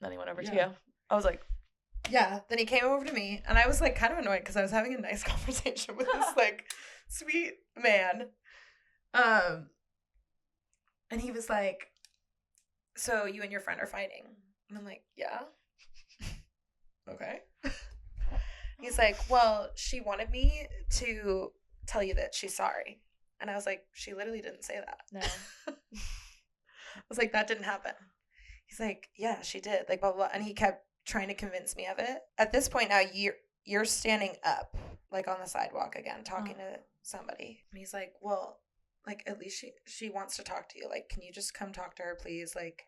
S2: Then he went over to you. I was like,
S1: yeah. Then he came over to me, and I was like kind of annoyed because I was having a nice conversation with this like sweet man. And he was like, "So you and your friend are fighting?" And I'm like, "Yeah." Okay. He's like, "Well, she wanted me to tell you that she's sorry." And I was like, "She literally didn't say that."
S2: No.
S1: I was like, "That didn't happen." He's like, "Yeah, she did." Like, blah, blah, blah. And he kept trying to convince me of it. At this point now, you're standing up, like, on the sidewalk again, talking to somebody. And he's like, "Well, like, at least she wants to talk to you. Like, can you just come talk to her, please?" Like,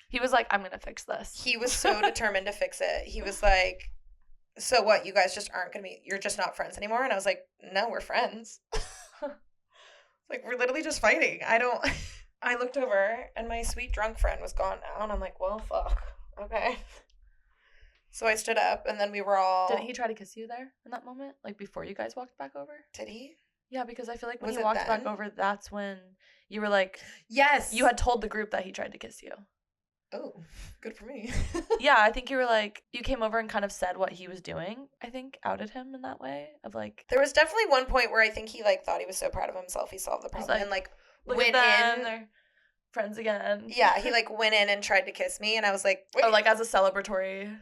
S2: he was like, "I'm going to fix this."
S1: He was so determined to fix it. He was like, "So what? You guys just aren't going to you're just not friends anymore?" And I was like, "No, we're friends." Like, we're literally just fighting. I looked over, and my sweet drunk friend was gone now, and I'm like, well, fuck. Okay. So I stood up, and then we were all...
S2: Didn't he try to kiss you there in that moment? Like, before you guys walked back over?
S1: Did he?
S2: Yeah, because I feel like when he walked back over, that's when you were like...
S1: Yes!
S2: You had told the group that he tried to kiss you.
S1: Oh, good for me.
S2: Yeah, I think you were like... You came over and kind of said what he was doing, I think. Outed him in that way of like...
S1: There was definitely one point where I think he like thought he was so proud of himself he solved the problem. Like, and like went in...
S2: friends again.
S1: Yeah, he like went in and tried to kiss me, and I was like, wait.
S2: Oh, like as a celebratory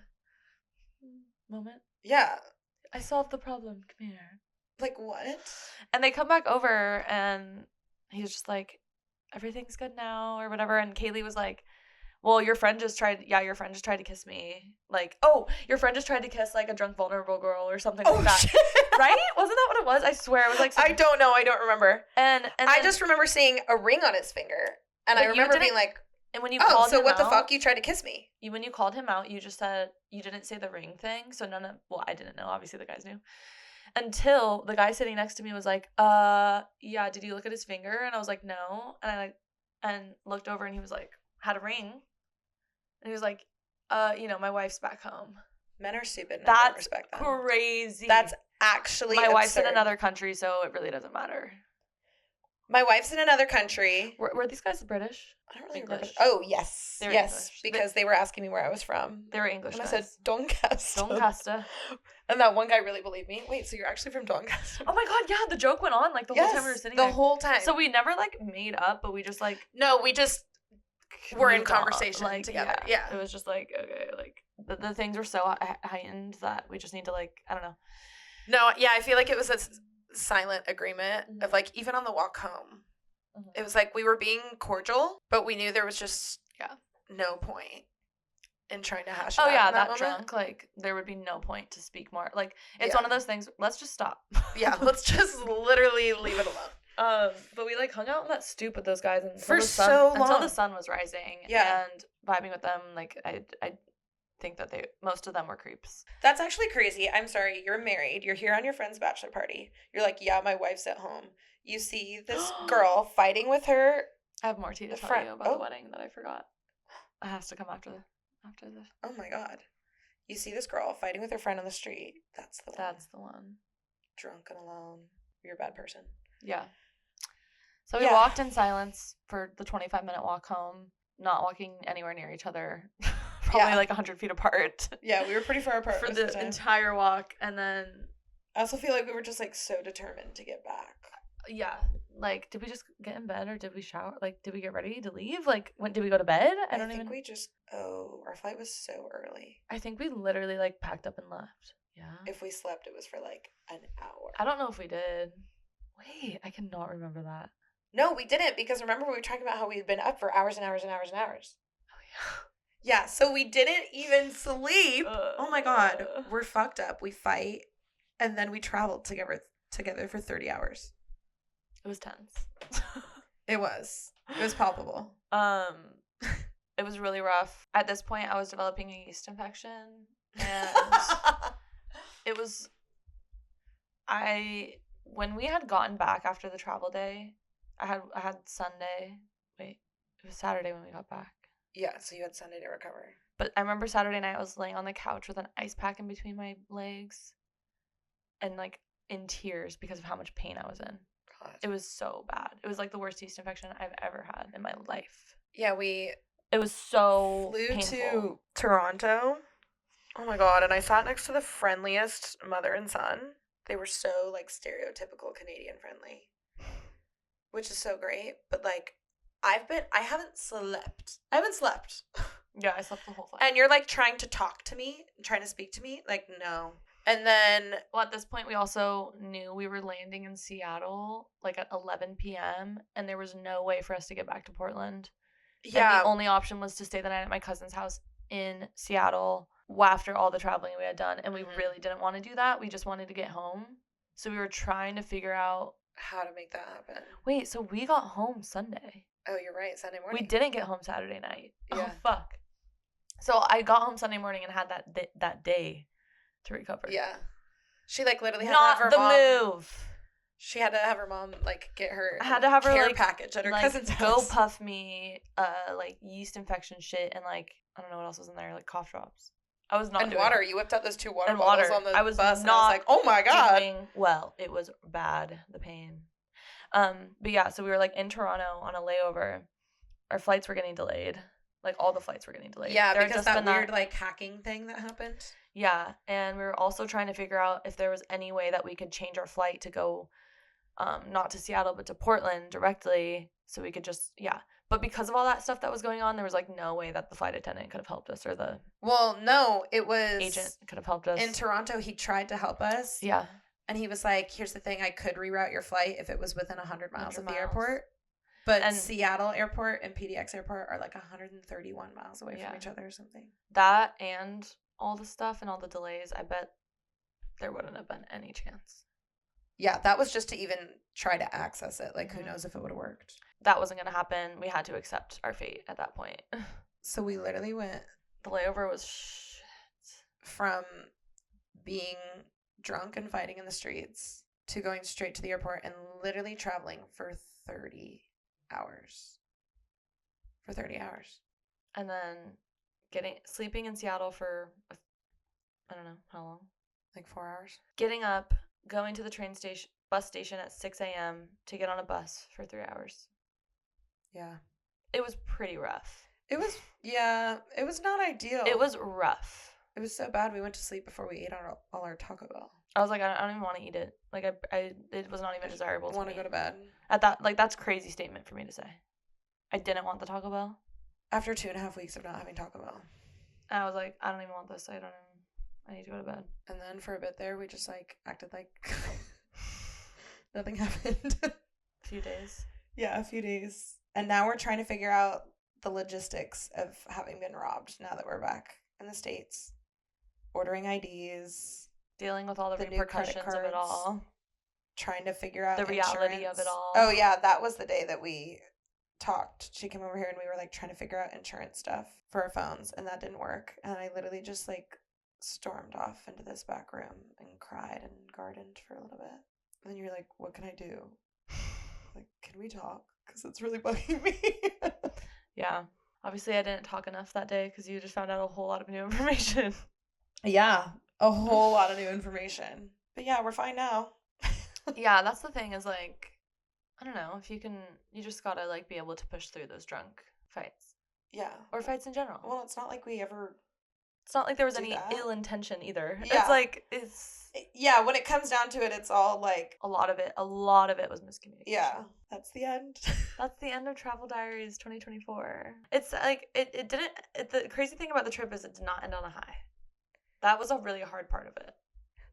S2: moment.
S1: Yeah.
S2: I solved the problem. Come here.
S1: Like what?
S2: And they come back over, and he's just like, everything's good now, or whatever. And Kaylee was like, well, your friend just tried to kiss me. Like, oh, your friend just tried to kiss, like, a drunk, vulnerable girl or something like that.
S1: Shit.
S2: Right? Wasn't that what it was? I swear. It was like
S1: I don't know. I don't remember.
S2: And
S1: I just remember seeing a ring on his finger. And I remember being like,
S2: and when you called him
S1: so what
S2: out,
S1: the fuck? You tried to kiss me?
S2: When you called him out, you just said, you didn't say the ring thing. So I didn't know. Obviously, the guys knew. Until the guy sitting next to me was like, yeah, did you look at his finger? And I was like, no. And I looked over, and he was like, had a ring. And he was like, my wife's back home.
S1: Men are stupid.
S2: That's
S1: I don't respect them.
S2: crazy.
S1: That's actually
S2: my
S1: absurd.
S2: wife's in another country, so it really doesn't matter.
S1: My wife's in another country.
S2: Were these guys British?
S1: I don't really
S2: English.
S1: remember. Oh, yes.
S2: They were
S1: yes,
S2: English.
S1: because they were asking me where I was from.
S2: They were English
S1: And
S2: guys.
S1: I said, Doncaster.
S2: Doncaster.
S1: And that one guy really believed me. Wait, so you're actually from Doncaster?
S2: Oh my god, yeah, the joke went on, like, the whole time we were sitting there.
S1: the whole time.
S2: So we never, like, made up, but we just, like...
S1: No, we just were in
S2: moved on,
S1: conversation
S2: like,
S1: together.
S2: Yeah. It was just, like, okay, like, the things were so heightened that we just need to, like, I don't know.
S1: No, yeah, I feel like it was a silent agreement of, like, even on the walk home. Mm-hmm. It was like we were being cordial, but we knew there was just no point in trying to hash it out.
S2: Oh, yeah,
S1: that
S2: drunk, like, there would be no point to speak more. Like, it's one of those things, let's just stop.
S1: Yeah, let's just literally leave it alone.
S2: But we, like, hung out on that stoop with those guys
S1: so long.
S2: until the sun was rising.
S1: Yeah.
S2: And vibing with them, like, I think that most of them were creeps.
S1: That's actually crazy. I'm sorry, you're married. You're here on your friend's bachelor party. You're like, yeah, my wife's at home. You see this girl fighting with her.
S2: I have more tea to tell you about the wedding that I forgot. It has to come after this.
S1: Oh my god. You see this girl fighting with her friend on the street. That's the one.
S2: That's the one.
S1: Drunk and alone. You're a bad person.
S2: Yeah. So we walked in silence for the 25-minute walk home, not walking anywhere near each other. Probably like 100 feet apart.
S1: Yeah, we were pretty far apart
S2: for the entire walk. And then
S1: I also feel like we were just like so determined to get back.
S2: Yeah. Like, did we just get in bed or did we shower? Like, did we get ready to leave? Like, when did we go to bed? I think
S1: we just our flight was so early.
S2: I think we literally like packed up and left. Yeah.
S1: If we slept, it was for like an hour.
S2: I don't know if we did. Wait, I cannot remember that.
S1: No, we didn't, because remember we were talking about how we had been up for hours and hours and hours and hours.
S2: Oh yeah.
S1: Yeah, so we didn't even sleep. Oh my god, we're fucked up. We fight, and then we traveled together for 30 hours.
S2: It was tense.
S1: It was palpable.
S2: It was really rough. At this point, I was developing a yeast infection, and it was. When we had gotten back after the travel day, I had Sunday. Wait, it was Saturday when we got back.
S1: Yeah, so you had Sunday to recover.
S2: But I remember Saturday night I was laying on the couch with an ice pack in between my legs, and like in tears because of how much pain I was in. God. It was so bad. It was like the worst yeast infection I've ever had in my life.
S1: Yeah,
S2: it was so
S1: flew
S2: painful.
S1: To Toronto. Oh my god, and I sat next to the friendliest mother and son. They were so like stereotypical Canadian friendly, which is so great. But like, I haven't slept.
S2: Yeah, I slept the whole flight.
S1: And you're like trying to talk to me, trying to speak to me, like no. And then,
S2: well, at this point, we also knew we were landing in Seattle like at 11 p.m. and there was no way for us to get back to Portland. Yeah. And the only option was to stay the night at my cousin's house in Seattle after all the traveling we had done. And we really didn't want to do that. We just wanted to get home. So we were trying to figure out
S1: how to make that happen.
S2: Wait, so we got home Sunday.
S1: Oh, you're right. Sunday morning.
S2: We didn't get home Saturday night.
S1: Yeah.
S2: Oh, fuck. So I got home Sunday morning and had that day to recover.
S1: Yeah. She like literally had
S2: Not
S1: to have her mom. She had to have her mom like get her care like, package at her
S2: like,
S1: cousin's house.
S2: Go puff me like yeast infection shit and like I don't know what else was in there, like cough drops. I was not
S1: and
S2: doing
S1: water.
S2: It.
S1: You whipped out those 2 water bottles on the bus.
S2: I was
S1: and I was like, oh my god.
S2: Well, it was bad, the pain. But yeah, so we were like in Toronto on a layover. Our flights were getting delayed. Like all the flights were getting delayed.
S1: Yeah, because that weird like hacking thing that happened.
S2: Yeah, and we were also trying to figure out if there was any way that we could change our flight to go not to Seattle but to Portland directly so we could just But because of all that stuff that was going on, there was like no way that the flight attendant could have helped us or the
S1: Well, no, it was
S2: agent could have helped us.
S1: in Toronto. He tried to help us.
S2: Yeah.
S1: And he was like, here's the thing, I could reroute your flight if it was within 100 miles
S2: 100
S1: of the
S2: miles.
S1: airport. But
S2: And-
S1: Seattle Airport and PDX Airport are like 131 miles away
S2: Yeah.
S1: from each other or something.
S2: That and all the stuff and all the delays, I bet there wouldn't have been any chance.
S1: Yeah, that was just to even try to access it. Like, who
S2: Mhm.
S1: knows if it would have worked.
S2: That wasn't going to happen. We had to accept our fate at that point.
S1: So we literally went
S2: The layover was shit.
S1: from being drunk and fighting in the streets to going straight to the airport and literally traveling for 30 hours. For 30 hours.
S2: And then sleeping in Seattle for, I don't know how long.
S1: Like 4 hours.
S2: Getting up, going to the bus station at 6 a.m. to get on a bus for 3 hours.
S1: Yeah.
S2: It was pretty rough.
S1: It was not ideal.
S2: It was rough.
S1: It was so bad we went to sleep before we ate all our Taco Bell.
S2: I was like, I don't even want to eat it. Like, it was not even desirable to me.
S1: I want to go to bed.
S2: At that, like, that's a crazy statement for me to say. I didn't want the Taco Bell.
S1: After 2.5 weeks of not having Taco Bell.
S2: And I was like, I don't even want this. I need to go to bed.
S1: And then for a bit there, we just, like, acted like nothing happened.
S2: A few days.
S1: Yeah, a few days. And now we're trying to figure out the logistics of having been robbed now that we're back in the States. Ordering IDs.
S2: Dealing with all the repercussions of it all.
S1: Trying to figure out
S2: the reality
S1: insurance.
S2: of it all.
S1: Oh, yeah, that was the day that we talked. She came over here and we were, like, trying to figure out insurance stuff for our phones, and that didn't work. And I literally just, like, stormed off into this back room and cried and gardened for a little bit. And then you're like, what can I do? Like, can we talk? Because it's really bugging me.
S2: Yeah. Obviously, I didn't talk enough that day because you just found out a whole lot of new information.
S1: Yeah, a whole lot of new information. But yeah, we're fine now.
S2: Yeah, that's the thing is, like, I don't know, if you just gotta, like, be able to push through those drunk fights.
S1: Yeah.
S2: Or fights in general.
S1: Well, it's not like we ever...
S2: It's not like there was
S1: do
S2: any
S1: that.
S2: ill intention either.
S1: Yeah.
S2: It's like,
S1: Yeah, when it comes down to it, it's all, like...
S2: a lot of it was miscommunication.
S1: Yeah, that's the end.
S2: That's the end of Travel Diaries 2024. It's, like, the crazy thing about the trip is it did not end on a high. That was a really hard part of it.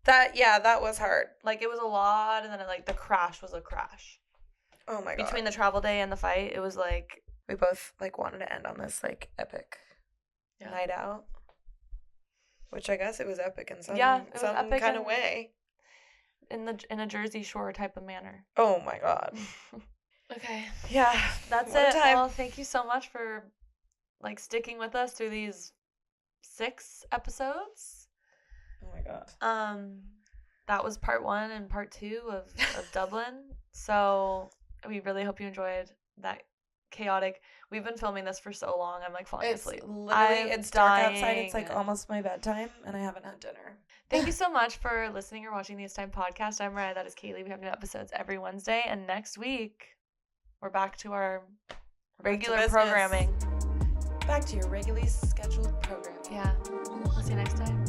S1: That was hard.
S2: Like, it was a lot, and then, like, the crash was a crash.
S1: Oh my god.
S2: Between the travel day and the fight, it was, like...
S1: We both, like, wanted to end on this, like, epic night out. Which I guess it was epic in some kind of way.
S2: In a Jersey Shore type of manner.
S1: Oh my god.
S2: Okay.
S1: Yeah.
S2: That's it. Well, thank you so much for, like, sticking with us through these 6 episodes.
S1: Oh my god.
S2: That was part 1 and part 2 of Dublin. So we really hope you enjoyed that chaotic. We've been filming this for so long. I'm, like, falling asleep.
S1: It's dark outside. It's, like, almost my bedtime, and I haven't had dinner.
S2: Thank you so much for listening or watching the It's Time podcast. I'm Mariah. That is Kaylee. We have new episodes every Wednesday, and next week we're back to our regular programming.
S1: Back to your regularly scheduled programming.
S2: Yeah. We'll see you next time.